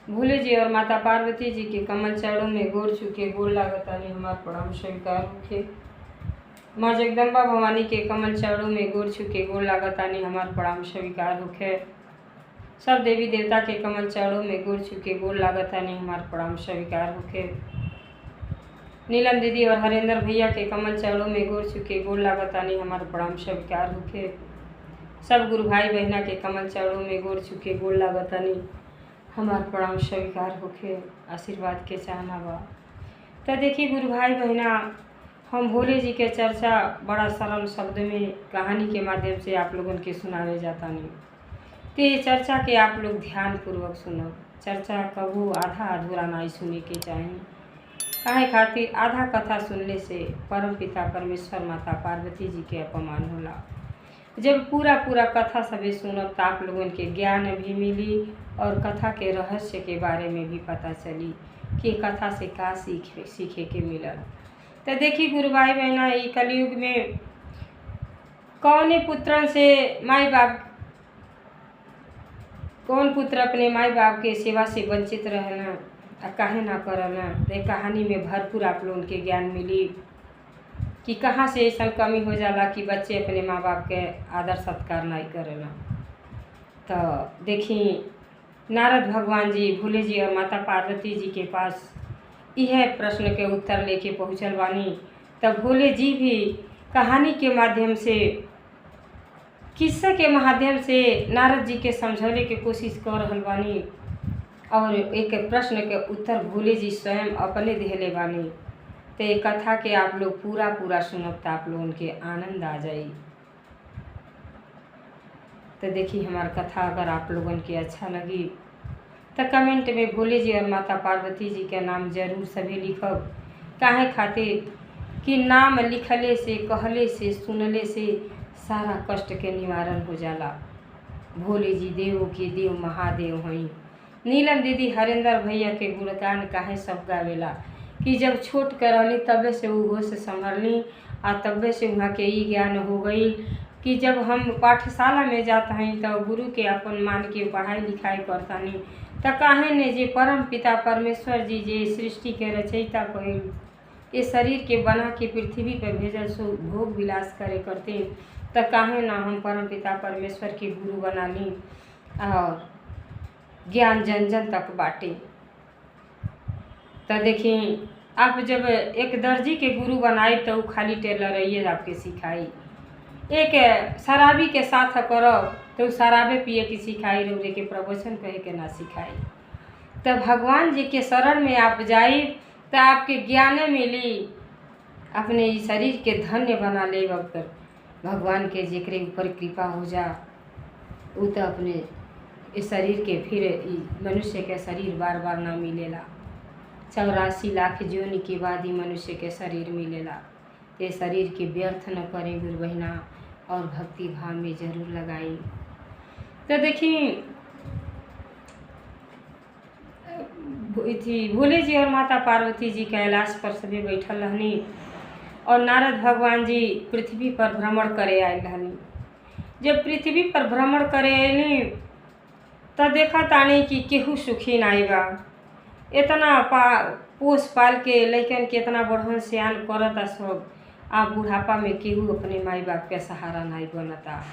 भोले जी और माता पार्वती जी के कमल चरणों में गोड़ छूके गोड़ लागतानी हमार प्रणाम स्वीकार होखे। माँ जगदम्बा भवानी के कमल चरणों में गोड़ छूके गोड़ लागतानी हमार प्रणाम स्वीकार होखे। सब देवी देवता के कमल चरणों में गोड़ छूके गोड़ लागतानी हमार प्रणाम स्वीकार होखे। नीलम दीदी और हरेंद्र भैया के कमल चरणों में गोड़ छूके गोड़ लागतानी हमार प्रणाम स्वीकार होखे। सब गुरु भाई बहना के कमल चरणों में गोड़ छूके गोड़ लागतानी हमार प्रणाम स्वीकार होखे। आशीर्वाद के चाहना बा। तो देखिए गुरु भाई बहना, हम भोले जी के चर्चा बड़ा सरल शब्द में कहानी के माध्यम से आप लोगों के सुनावे जाता नहीं। तो ये चर्चा के आप लोग ध्यान पूर्वक सुनो। चर्चा कबू आधा अधूरा नहीं सुने के चाहिए। काहे खातिर आधा कथा सुनने से परम पिता परमेश्वर माता पार्वती जी के अपमान होला। जब पूरा कथा सभी सुनब तो आप लोगों के ज्ञान भी मिली और कथा के रहस्य के बारे में भी पता चली कि कथा से का सीखे के मिलल। तो देखिए गुरु भाई बहना, ये कलयुग में कौन पुत्रन से कौन पुत्र अपने माई बाप के सेवा से वंचित रहना काहे ना करना। तो कहानी में भरपूर आप लोगों के ज्ञान मिली कि कहाँ से ऐसा कमी हो जाला कि बच्चे अपने माँ बाप के आदर सत्कार नहीं करेला। तो देखिए नारद भगवान जी भोले जी और माता पार्वती जी के पास यह प्रश्न के उत्तर लेके पहुँचल बानी। तब भोले जी भी कहानी के माध्यम से, किस्से के माध्यम से नारद जी के समझाने की कोशिश कर रहल बानी और एक प्रश्न के उत्तर भोले जी स्वयं अपने देहले बानी। तो ये कथा के आप लोग पूरा सुनब तो आप लोगों के आनंद आ जाई। तो देखिए हमारा कथा अगर आप लोगों के अच्छा लगी तो कमेंट में भोले जी और माता पार्वती जी के नाम जरूर सभी लिखब। काहे खातिर कि नाम लिखले से, कहले से, सुनले से सारा कष्ट के निवारण हो जाला। भोले जी देव के देव महादेव हई। नीलम दीदी हरेंद्र भैया के गुणगान काहे सब गावेला कि जब छोट कर रहली तबे से वो से संभरली और तबे से वहाँ के ई ज्ञान हो गई कि जब हम पाठशाला में जाता हैं तो गुरु के अपन मान के पढ़ाई लिखाई करता नहीं। तो काहे ने जे परम पिता परमेश्वर जी जे सृष्टि के रचयिता कहिल, ये शरीर के बना के पृथ्वी पर भेजल सो भोग विलास करे करते। तो काहे ना हम परम पिता परमेश्वर के गुरु बना ली और ज्ञान जन जन तक बाटे। तो देखिए आप जब एक दर्जी के गुरु बनाई तो वो खाली टेलरिए आपके सिखाई। एक शराबी के साथ करो तो शराबे पिए की सिखाई, रोरे के प्रवचन कहे के ना सिखाई। तो भगवान जी के शरण में आप जाई तो आपके ज्ञान मिली। अपने इस शरीर के धन्य बना ले कर भगवान के जेकरे ऊपर कृपा हो जा वो तो अपने इस शरीर के फिर मनुष्य के शरीर बार बार ना मिलेला। 84 लाख जोनि के बाद ही मनुष्य के शरीर मिलेला। ये शरीर के व्यर्थ न करें गुरु बहना और भक्ति भाव में जरूर लगाई। तो देखिए भोले जी और माता पार्वती जी कैलाश पर सभी बैठल रहनी और नारद भगवान जी पृथ्वी पर भ्रमण करे आए रहनी। जब पृथ्वी पर भ्रमण करे आए तो देखा तानी कि केहू सुखी नहीं बा। इतना पोस पाल के लइकन के इतना बढ़न सियान करता सब, आ बुढ़ापा में केहू अपने माई बाप के सहारा नहीं बनता।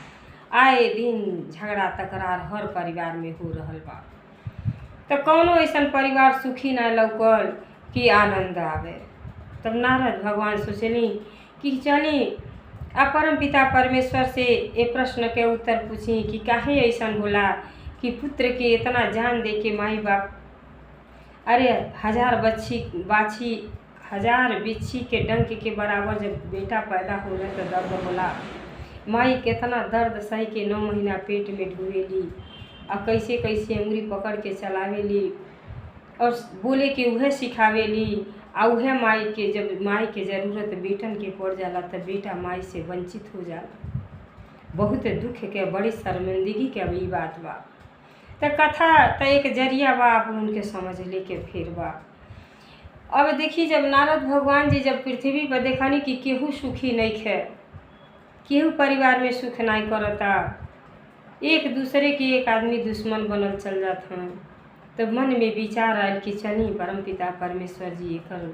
आए दिन झगड़ा तकरार हर परिवार में हो रहल बा। तो कौनो ऐसा परिवार सुखी ना लौकल कि आनंद आवे। तब नारद भगवान सोचली कि चली परम पिता परमेश्वर से ये प्रश्न के उत्तर पूछी कि काहे ऐसा होला कि पुत्र के इतना जान दे के माई बाप, अरे हजार बिच्छी के डंक के बराबर जब बेटा पैदा हो रहे तो दर्द होला। माई कितना दर्द सही के 9 महीना पेट में ढुवेली और कैसे कैसे अंगुरी पकड़ के चलावेली और बोले के उहे सिखावेली। और उहे माई के जब माई के ज़रूरत बेटन के पड़ जाला तो बेटा माई से वंचित हो जाला। बहुत दुख के बड़ी शर्मिंदगी के अभी बात बा। तो कथा तो एक जरिया बा आप उनके समझ ले के फिर बा। अब देखिए जब नारद भगवान जी जब पृथ्वी पर देखनी कि केहू सुखी नहीं है, केहू परिवार में सुख नहीं करता, एक दूसरे के एक आदमी दुश्मन बनल चल जात हैं। तो मन में विचार आयल कि चली परमपिता परमेश्वर जी एकर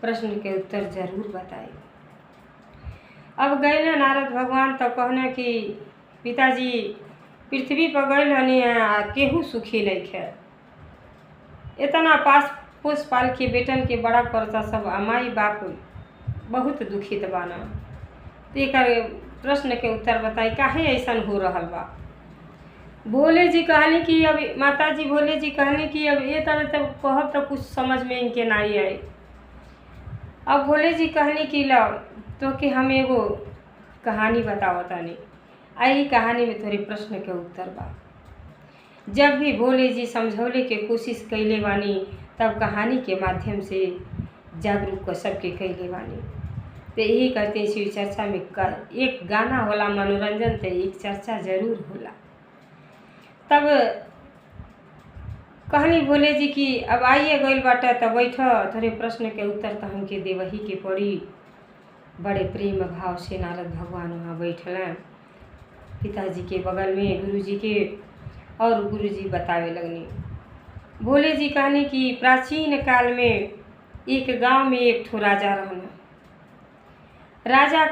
प्रश्न के उत्तर जरूर बताए। अब गए ना नारद भगवान तो कहने कि पिताजी पृथ्वी पर गए हनी केहू सुखी नहीं है, इतना पास पोस पाल के बेटन के बड़ा करता सब माई बाप बहुत दुखित बाना। तो एक प्रश्न के उत्तर बताई काहे ऐसा हो रहा बा। भोले जी कहनी कि अब माता जी भोले जी कहनी कि अब ये तरह तब कहब तो कुछ समझ में इनके नहीं आई। अब भोले जी कहनी कि लो तो कि हम एगो कहानी बतावतानी, आई कहानी में थोड़ी प्रश्न के उत्तर बा। जब भी भोले जी समझौले के कोशिश कैले बानी तब कहानी के माध्यम से जागरूक कर सबके कैले बानी। तो यही करते शिव चर्चा में एक गाना होला मनोरंजन, तो एक चर्चा जरूर होला। तब कहनी भोले जी की अब आइए गइल बाटा तब बैठ थोड़े प्रश्न के उत्तर तो हमके देवही के पड़ी। बड़े प्रेम भाव से नारद भगवान वहाँ बैठल पिताजी के बगल में गुरु जी के, और गुरु जी बतावे लगनी। भोले जी कहनी कि प्राचीन काल में एक गांव में एक ठो राजा रहना। राजा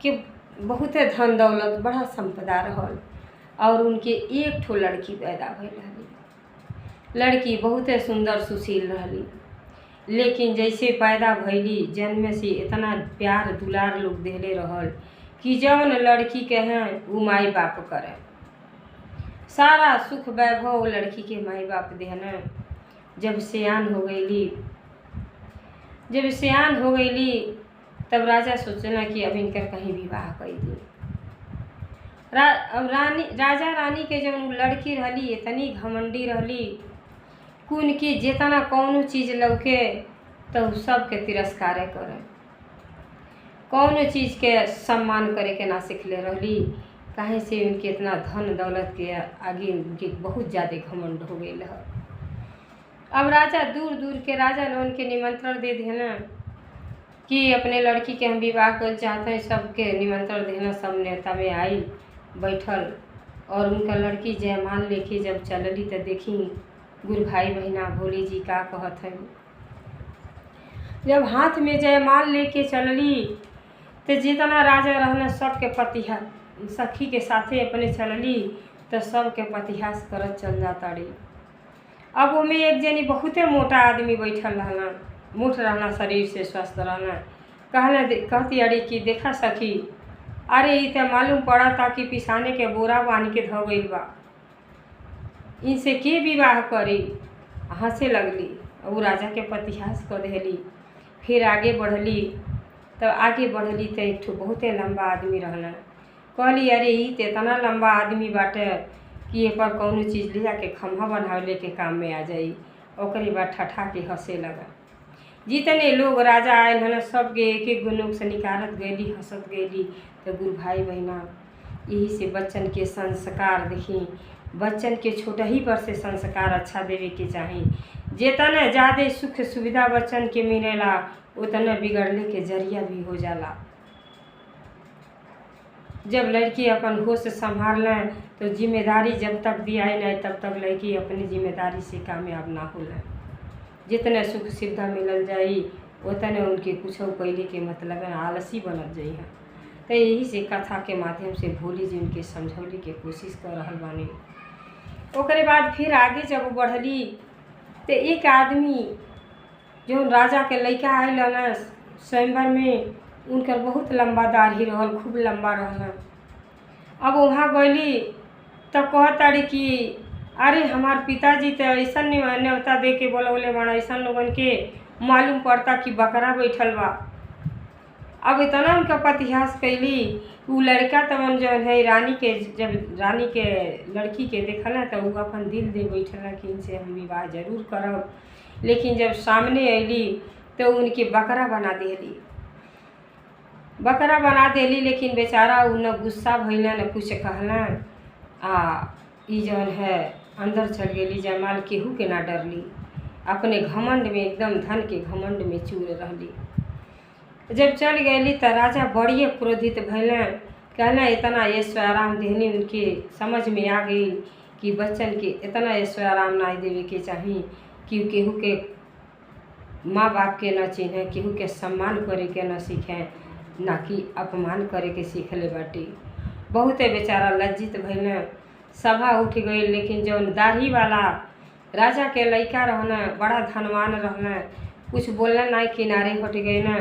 के बहुत धन दौलत बड़ा संपदा रहल और उनके एक ठो लड़की पैदा भइल रहली। लड़की बहुत सुंदर सुशील रहली, लेकिन जैसे पैदा भइली जन्म से इतना प्यार दुलार लोग देले रहल कि जौन लड़की के हैं वो माई बाप करे। सारा सुख वैभव लड़की के माई बाप देना। जब सियान हो गईली तब राजा सोचना कि अब इनकर कहीं विवाह कर दी। राजा रानी के जब लड़की रहली इतनी घमंडी रहली कि उनकी जितना कौनो चीज़ लौके तो सबके तिरस्कार करे, कौनो चीज़ के सम्मान करे के ना सीखले रहली। काहे से उनके इतना धन दौलत के आगे उनके बहुत ज़्यादा घमंड हो गई है। अब राजा दूर दूर के राजा लोगन के निमंत्रण दे देना कि अपने लड़की के हम विवाह कर चाहते हैं, सबके निमंत्रण देना। सब नेता में आई बैठल और उनका लड़की जयमाल लेके जब चलली तो देखी गुरु भाई बहना भोले जी का कहत है। जब हाथ में जयमाल लेके चलली तो जितना राजा रहना सबके पतिहा सखी के साथे अपने चलली तो सबके पतिहास करत चल जाताड़ी। अब उमें एक जनी बहुते मोटा आदमी बैठल रहना, मोट रहना, शरीर से स्वस्थ रहना। कहती अड़ी कि देखा सखी, अरे ये तो मालूम पड़ा था कि पिसाने के बोरा बांध के धो गई बा, इनसे के विवाह करी। हंसे लगली और वो राजा के पतिहास कर देली। फिर आगे बढ़ली तो एक ठो बहुते लंबा आदमी रहना। कहली अरे ई तो इतना लंबा आदमी बाटे कि ये पर कौनो चीज़ ले जाके खम्भा बनावे के काम में आ जाई। ओकरे बाद ठठा के हंसे लगा। जितने लोग राजा आए हन सब एक एक लोग से निकारत गईली, हंसत गईली। तो गुरु भाई बहना यही से बच्चन के संस्कार देखी, बच्चन के छोटा ही पर से संस्कार अच्छा देवे के चाही। जितना ज़्यादा सुख सुविधा बच्चन के मिलेला उतना बिगड़ने के जरिया भी हो जाला। जब लड़की अपन होश संभाल लें तो जिम्मेदारी जब तक दियाई नहीं तब तक लड़की अपनी जिम्मेदारी से कामयाब ना होला। जितने सुख सुविधा मिलल जाई उतने उनके कुछ कैले के मतलब आलसी बनत जाइ है। तो यही से कथा के माध्यम से भोले जी उनके समझौले के कोशिश कर रहल बानी। ओकरे बाद फिर आगे जब बढ़ली तो एक आदमी जो राजा के लड़का आयल ना स्वयंवर में, उनकर बहुत लंबा दाढ़ी रहल, खूब लंबा रहल। अब वहाँ गईली तो कहताड़ी कि अरे हमार पिताजी तो ऐसा न्योता दे के बोलौले बड़ा, ऐसा लोगन के मालूम पड़ता कि बकरा बैठल बा। अब इतना उनका पतिहास कैली। वो लड़का तवन जो है रानी के, जब रानी के लड़की के देखला तो वो अपन दिल दे बैठला कि इनसे हम विवाह जरूर करब। लेकिन जब सामने अली तो उनके बकरा बना देली। लेकिन बेचारा उ न गुस्सा भइला न कुछ कहला। ई जौन है अंदर चल गेली। जयमाल केहू के ना डरली, अपने घमंड में एकदम धन के घमंड में चूर रहली। जब चल गईली तो राजा बड़िए क्रोधित भइल। कहना इतना ऐश्वर्य आराम देहनी उनके समझ में आ गई कि बच्चन के इतना ऐश्वर्य आराम ना देवे के चाही कि केहू के माँ बाप के न चिन्हे, केहू के सम्मान करे के न सीखे, ना कि अपमान करे के सीख ले बाटी। बहुते बेचारा लज्जित भइल, सभा उठ गई। लेकिन जौन दाढ़ी वाला राजा के लइका रहना, बड़ा धनवान रहना, कुछ बोलना नहीं, किनारे हट गए न,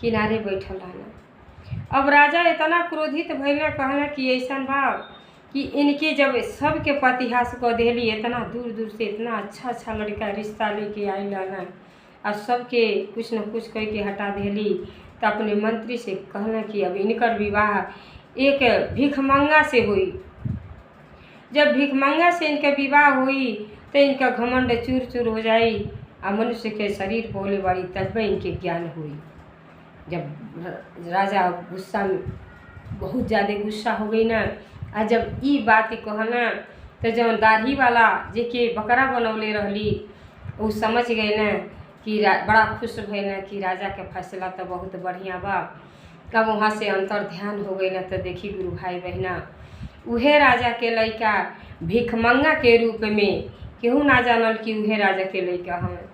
किनारे बैठल रहना। अब राजा इतना क्रोधित भइल, कहना कि ऐसा बा कि इनके जब सबके पतिहास को देली, इतना दूर दूर से इतना अच्छा लड़का रिश्ता लेके आइल रहना, और सबके कुछ न कुछ कह के हटा देली। तो अपने मंत्री से कहना कि अब इनकर विवाह एक भिखमंगा से हुई। जब भिखमंगा से इनका विवाह हुई तो इनका घमंड चूर चूर हो जाई, और मनुष्य के शरीर बोले बड़ी, तब इनके ज्ञान हुई। जब राजा गुस्सा में बहुत ज़्यादा गुस्सा हो गई ना, और जब ई बात कहना तो जब दाढ़ी वाला जेके बकरा बनौले रहली वो समझ गए ना कि बड़ा खुश भइल ना कि राजा के फैसला तो बहुत बढ़िया बा। अब वहाँ से अंतर ध्यान हो गई ना। तो देखी गुरु भाई बहना, उहे राजा के लइका भिखमंगा के रूप में, केहू ना जानल कि उहे राजा के लइका हमें।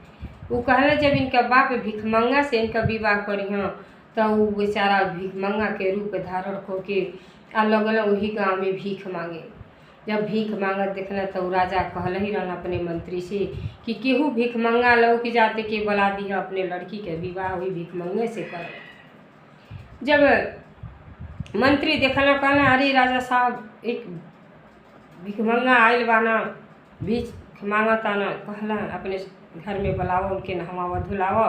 वो कहले जब इनका बाप भिखमंगा से इनका विवाह करी हाँ, तो वो बेचारा भिखमंगा के रूप धारण होके आ लगल वही गाँव में भीख मांगे। जब भीख मांगत देखना तो राजा कहल ही रहना अपने मंत्री से कि केहू भीख मंगा लो कि जाते के बुला दी अपने लड़की के विवाह हुई भीख मंगे से कर। जब मंत्री देखना कहना अरे राजा साहब एक भीख मंगा आयल बाना, भीख मांगता ना, कहला अपने घर में बुलाओ, उनके नहवाव धुलाओ,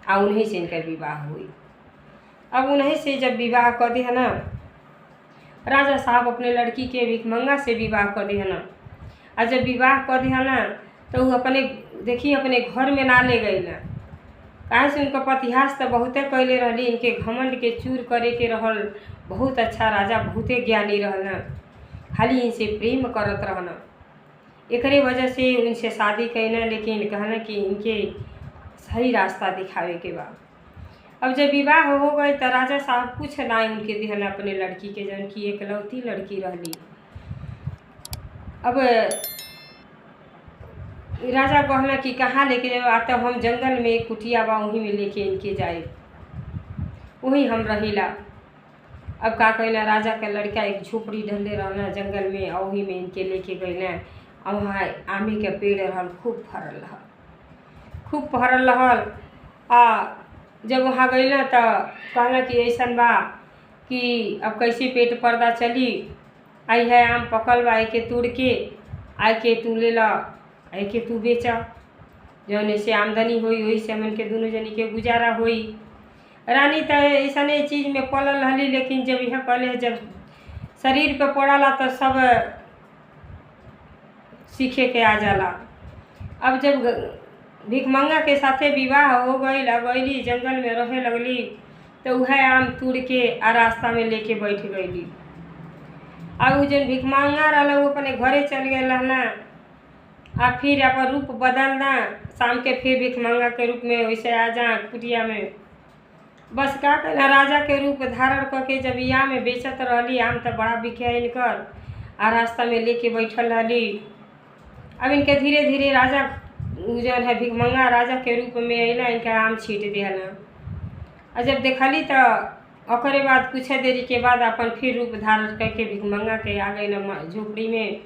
आ उन्हीं से इनका विवाह हुई। अब उन्हीं से जब विवाह कर दिया ना, राजा साहब अपने लड़की के भिखमंगा से विवाह कर दिया ना, और जब विवाह कर दिया ना तो वो अपने देखिए अपने घर में ना ले गई ना। काहे से उनका पतिहास तो बहुते कैले रहली, इनके घमंड के चूर करे के रहल। बहुत अच्छा राजा, बहुते ज्ञानी रहना, खाली इनसे प्रेम करत रहना। एकरे वजह से उनसे शादी कैना, लेकिन कहना कि इनके सही रास्ता दिखावे के बा। अब जब विवाह हो गए तो राजा साहब कुछ ना उनके दिहन अपने लड़की के, जौन की एकलौती लड़की रहली। अब राजा कहना कि कहाँ लेके जाओ, आता हम जंगल में एक कुटिया बा, वहीं में लेके इनके जाए, वहीं हम रहिला। अब का कहना, राजा का लड़का एक झोपड़ी ढले रहना जंगल में, और वहीं में इनके लेके गए ना। और वहाँ आमे के पेड़ रहल, खूब फरल रहल, खूब फरल रहल। जब वहाँ गई ना तो कहना कि ऐसा बा कि अब कैसे पेट पर्दा चली, आई है आम पकल बा, आई के तोड़ के आई के तू ले ला, आई के तू बेचा, जौन से आमदनी हुई वही से हमन के दोनों जनी के गुजारा हुई। रानी तो ऐसा चीज़ में पलल रहली, लेकिन जब यह कहले जब शरीर पे पड़ला तो सब सीखे के आ जाला। अब जब भिखमंगा के साथे विवाह हो गई, लगैली जंगल में रहे लगली, तो वह आम तोड़ के आ रास्ता में लेके बैठ गईली। अब वो जन भिखमंगा रहा वो अपने घरे चल गए रहना, आ फिर अपन रूप बदलना, शाम के फिर भिखमंगा के रूप में वैसे आ जा कुटिया में। बस का कहना, राजा के रूप धारण करके जब यहाँ में बेचत रहली, आम तो बड़ा बिके इनकर, आ रास्ता में लेके बैठल रहली। अब इनके धीरे धीरे राजा जौन है भिखमंगा राजा के रूप में अला, इनका आम छीट दिया। और जब देखली तो ओकरे बाद कुछ देरी के बाद अपन फिर रूप धारण करके भिखमंगा के आ गई न झोपड़ी में।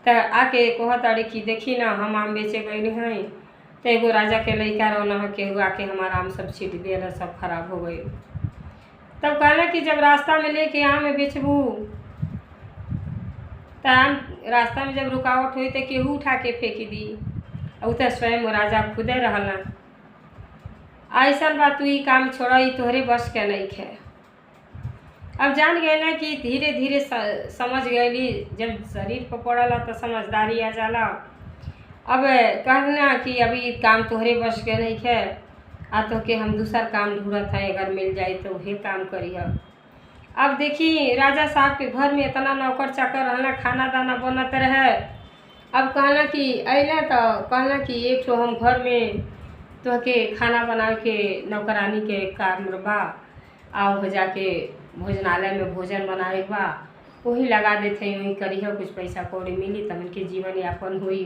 तो आके कहत अरे कि देखी ना हम आम बेचे गए हैं, तो एगो राजा के लड़का रोना है केहू आके हमारा आम सब छीट दिया, सब खराब हो गए। तब कहना कि जब रास्ता में लेके आम बेचबू तो आम रास्ता में जब रुकावट हुई तो केहू उठा के फेंक दी, और तो स्वयं राजा खुदे रहना। ऐसा बात तू ही काम छोड़ा, ही तोहरे बस के नहीं है। अब जान गए ना कि धीरे धीरे समझ गईली, जब शरीर पर पड़ला तो समझदारी आ जाला। अब कहना कि अभी काम तोहरे बस के नहीं है, आ तो के हम दूसरा काम ढूंढत है, अगर मिल जाए तो वही काम करी। अब देखी राजा साहब के घर में इतना नौकर चाकर रहना, खाना दाना बनत रहे। अब कहना कि अला तो कहना कि एक ठो हम घर में तो के खाना बना के नौकरानी के काम बा, आओ हो जाके भोजनालय में भोजन बनाए बा, वही लगा देते हैं, वही करी है, कुछ पैसा कौड़ी मिली तब उनके जीवन यापन हुई।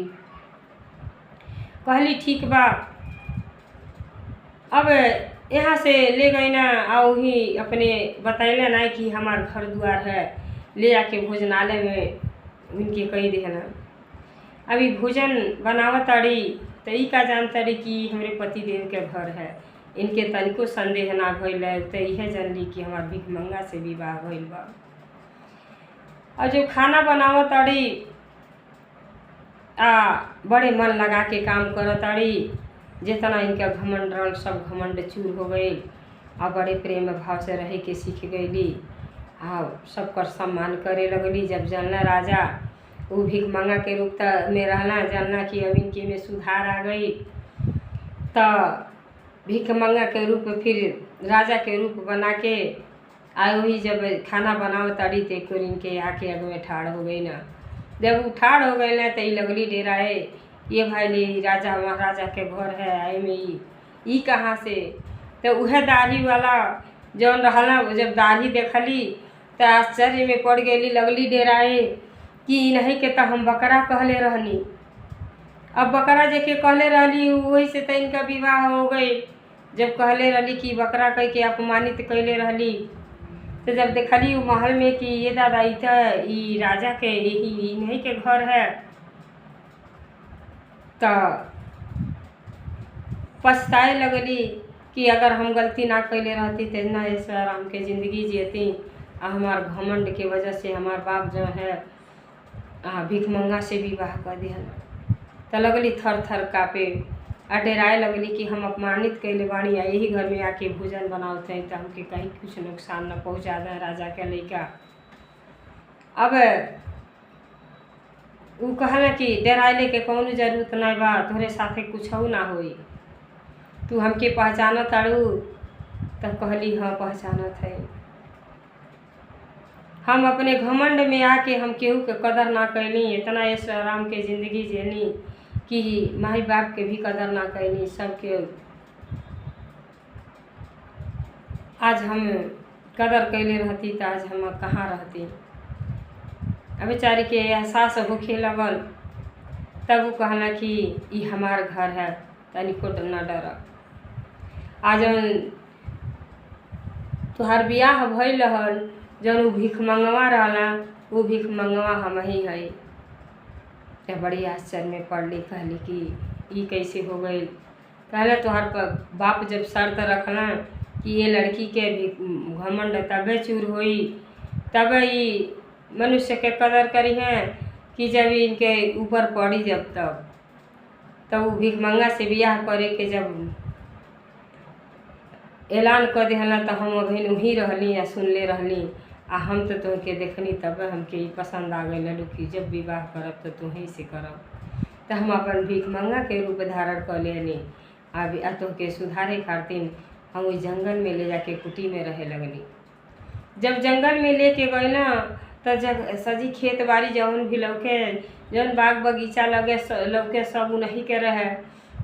कहली ठीक बा, अब यहाँ से ले गई ना, आओ ही अपने बतैले ना कि हमार घर द्वार है, ले जाके भोजनालय में उनके कही देना। अभी भोजन बनावत ताड़ी तो ई का जानताड़ी कि हमारे पति देव के घर है, इनके तनिको संदेह ना भइल है, तो यह जानली कि हमार भिखमंगा से विवाह भइल बा। और जो खाना बनावत ताड़ी बड़े मन लगा के काम करत ताड़ी, जितना इनका घमंड रहल सब घमंड चूर हो गई, और बड़े प्रेम भाव से रहे के सीख गईली, और सबकर सम्मान करे लगली। जब जानला राजा वो भीख मंगा के रूप में रहना, जानना कि अब इनके में सुधार आ गई, तो भीख मंगा के रूप फिर राजा के रूप बना के आए। वही जब खाना बनाओ ताड़ी तो इनके आके अग में ठाड़ हो गई ना। जब वो ठाड़ हो गई ना तो ये लगली डेराए, ये भाई ले राजा महाराजा के घर है, आई में ई कहाँ से। तो वह दाढ़ी वाला जौन रहला, जब दाढ़ी देखली तो आश्चर्य में पड़ गई, लगली डेराए कि नहीं के तो हम बकरा कहले रहनी। अब बकरा जेके कहले रहली वही से तो इनका विवाह हो गई। जब कहले रहली कि बकरा कह के अपमानित कैले रहली, तो जब देखली महल में कि ये दादा ई राजा के यही इन्हीं के घर है, तो पछताए लगली कि अगर हम गलती ना कैले रहती तो ना ऐसा आराम के ज़िंदगी जीती। हमार घमंड के वजह से हमार बाप जो है भीख मंगा से विवाह कर दिया। तो लगली थर थर कापे, डेराए लगली कि हम अपमानित कैले बानी, यही घर में आके भोजन बनाते हैं तो हमके कहीं कुछ नुकसान न पहुँचा दें राजा के लड़का। अब वो कहला कि डेराइले के कौनो जरूरत नहीं बा, तोहरे साथे कुछ ना होई, तू हमके पहचानत ताड़ू। तब कहली हाँ पहचानत है। हम अपने घमंड में आके हम केहू के कदर ना कैली, इतना ऐश आराम के ज़िंदगी जेली कि माई बाप के भी कदर ना कैली। सबके आज हम कदर कैले रहती तो आज हम कहाँ रहती। अब बेचारी के एहसास होखे लगल, तब वो कहला कि ई हमार घर है, तनिको न डर। आज तुहार बियाह भइल रहल, जौन वो भीख मंगवा रहला, वो भीख मंगवा हम ही है। तो बड़ी आश्चर्य में पड़ली, कहली कि ई कैसे हो गई। कहला तुहार बाप जब शर्त रखला कि ये लड़की के भी घमंड तबे चूर होई, तब ई मनुष्य के कदर करी हैं कि जब इनके ऊपर पड़ी। जब तब वो भीख मंगा से बियाह करे के जब ऐलान कर दिहला तो हम अभी वहीं रहली या सुनले रहली, आ हम तो तुहके देखनी तब हमके ई पसंद आ गई लडू कि जब विवाह करब तो तुही से करब। तो हम अपन भीख मंगा के रूप धारण कर लेनी। अब तुहके सुधारे खातिर हम उस जंगल में ले जाके कुटी में रहे लगली। जब जंगल में लेके गए ना तो जब सजी खेत बाड़ी जौन भी लौके, जौन बाग बगीचा लौके सब उन्हीं के रहे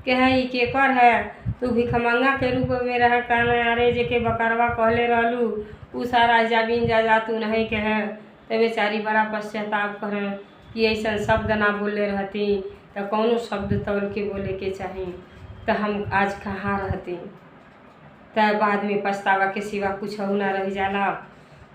के है ई केकर है। तू भिखमंगा के रूप में रह कहना, अरे जे के बकरवा कहले रहलू उ सारा जमीन जायदाद तू नहीं के है। तो बेचारी बड़ा पश्चाताप करें कि ऐसा शब्द ना बोले रहती, तो कौनो शब्द तौल के बोले के चाहिए, तो हम आज कहाँ रहती। तब बाद में पछतावा के सिवा कुछ हो ना रह जाला।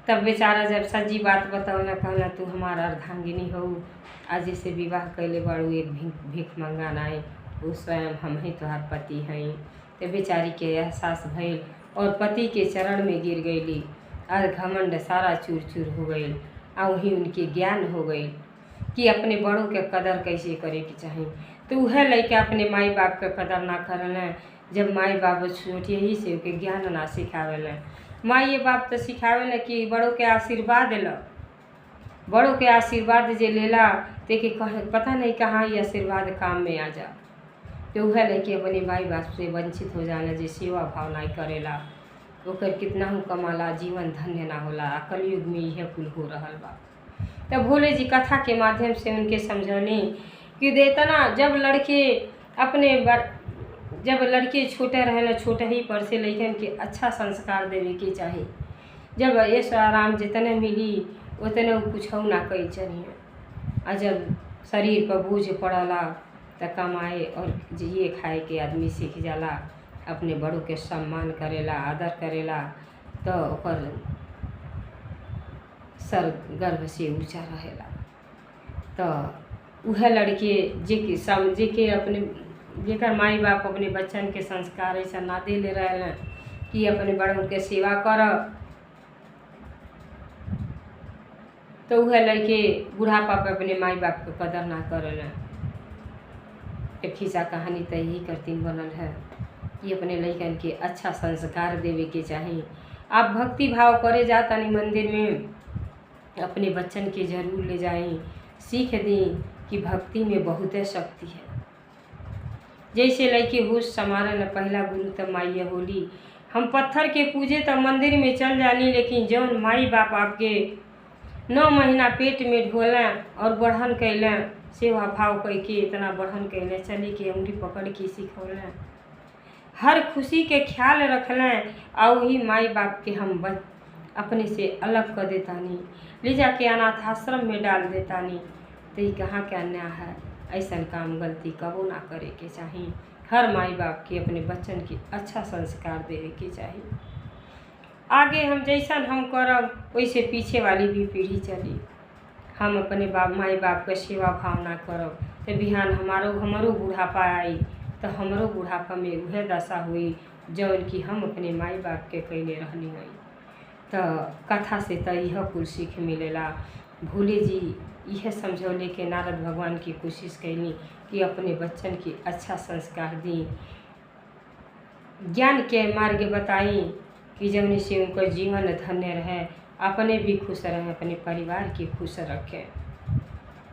तब बेचारा जब सच्ची बात बतावना, कहना तू हमारा अर्धांगिनी हो, आज से विवाह कैले बाड़ू, एक भीख मंगा नाई, वो स्वयं हम ही तोहार पति हैं। तो बेचारी के एहसास भइल और पति के चरण में गिर गईली, और घमंड सारा चूर चूर हो गई। और वहीं उनके ज्ञान हो गई कि अपने बड़ों के कदर कैसे करे के चाहिए। तो वह लड़का अपने माई बाप के कदर ना करना, जब माई बाप छोटे ही से उनके ज्ञान ना सिखावेला। माई बाप तो सिखावेला कि बड़ों के आशीर्वाद ला, बड़ों के आशीर्वाद जे लेला ते के पता नहीं कहाँ ये आशीर्वाद काम में आ जा। तो वह लड़के अपने माई बाप से वंचित हो जाना, जे सेवा भाव नहीं करेला, ओकर कितना हो कमाला, जीवन धन्य ना होला। कलयुग में यह कुल हो रहल बा। तब भोले जी कथा के माध्यम से उनके समझौनी कि देतना जब लड़के छोटे रहे ना, छोटे ही पर से लड़कन के अच्छा संस्कार देवे के चाहिए। जब ऐश आराम जितने मिली उतने वो कुछ ना कई चनिए। आ जब शरीर पर बोझ पड़ला त कमाए और जिए खाए के आदमी सीख जाला, अपने बड़ों के सम्मान करेला, आदर करेला, तो ओकर सर गर्भ से ऊँचा रहेला। तो वह लड़के जे के अपने जेकर माई बाप अपने बच्चन के संस्कार ऐसा ना दे ले रहे कि अपने बड़ों के सेवा कर, तो वह लड़के बुढ़ापा पे अपने माई बाप के कदर ना करेला। एक खिस्सा कहानी तो यही करतीन बनल है कि अपने लड़कन के अच्छा संस्कार देवे के चाही। आप भक्ति भाव करे जातानी मंदिर में, अपने बच्चन के जरूर ले जाएं, सीख दें कि भक्ति में बहुत शक्ति है। जैसे लड़के होश संभाले न पहला गुरु तब माई होली। हम पत्थर के पूजे तब मंदिर में चल जानी, लेकिन जौन माई बाप आपके 9 महीना पेट में ढोलें और बढ़न कैलें, सेवा भाव कह के इतना बढ़न कैलें, चले के उंगली पकड़ के सिखौलें, हर खुशी के ख्याल रखलें, और वही माई बाप के हम अपने से अलग कर देतानी, ले जाके अनाथ आश्रम में डाल देतानी। तो ये कहाँ के अन्याय है? ऐसा काम गलती कबो ना करे के चाहिए। हर माई बाप के अपने बच्चन के अच्छा संस्कार देवे के चाहिए। आगे हम जैसा हम करब वैसे पीछे वाली भी पीढ़ी चली। हम अपने माई बाप के सेवा भाव ना करब तो बिहान हमारो बुढ़ापा आई, तो हमरो बुढ़ापा में वह दशा हुई जौन कि हम अपने माई बाप के कैले रहनी हुई। तो कथा से तो यह कुल सीख मिलेला। भोले जी यह समझौले के नारद भगवान की कोशिश कैली कि अपने बच्चन की अच्छा संस्कार दी, ज्ञान के मार्ग बताई कि जौन से उनका जीवन धन्य रहे, अपने भी खुश रहें, अपने परिवार की खुश रखें।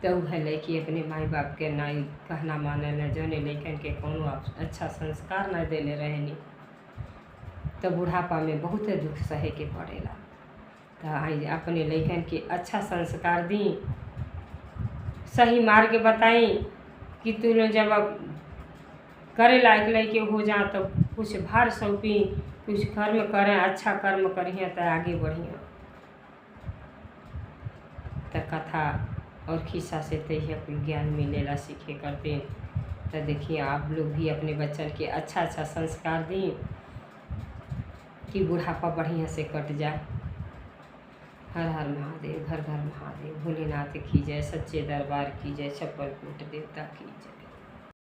तो वह लड़की अपने माई बाप के ना कहना माने न, जौने लड़कन के कोनो अच्छा संस्कार न देले रहनी, तो बुढ़ापा में बहुत दुख सहे के पड़ेला। तो अपने लड़कन के अच्छा संस्कार दी, सही मार्ग बताई कि तू जब करे लायक लड़के हो जा तो कुछ भार सौंपी, कुछ कर्म करें, अच्छा कर्म करिए तो आगे बढ़िए। तो कथा और खिस्सा से तो यह कुल ज्ञान मिलेला सीखे करते। तो देखिए आप लोग भी अपने बच्चन के अच्छा संस्कार दें कि बुढ़ापा बढ़िया से कट जाए। हर हर महादेव, घर घर महादेव, भोलेनाथ की जय, सच्चे दरबार की जय, छप्पर कूट देवता की जय।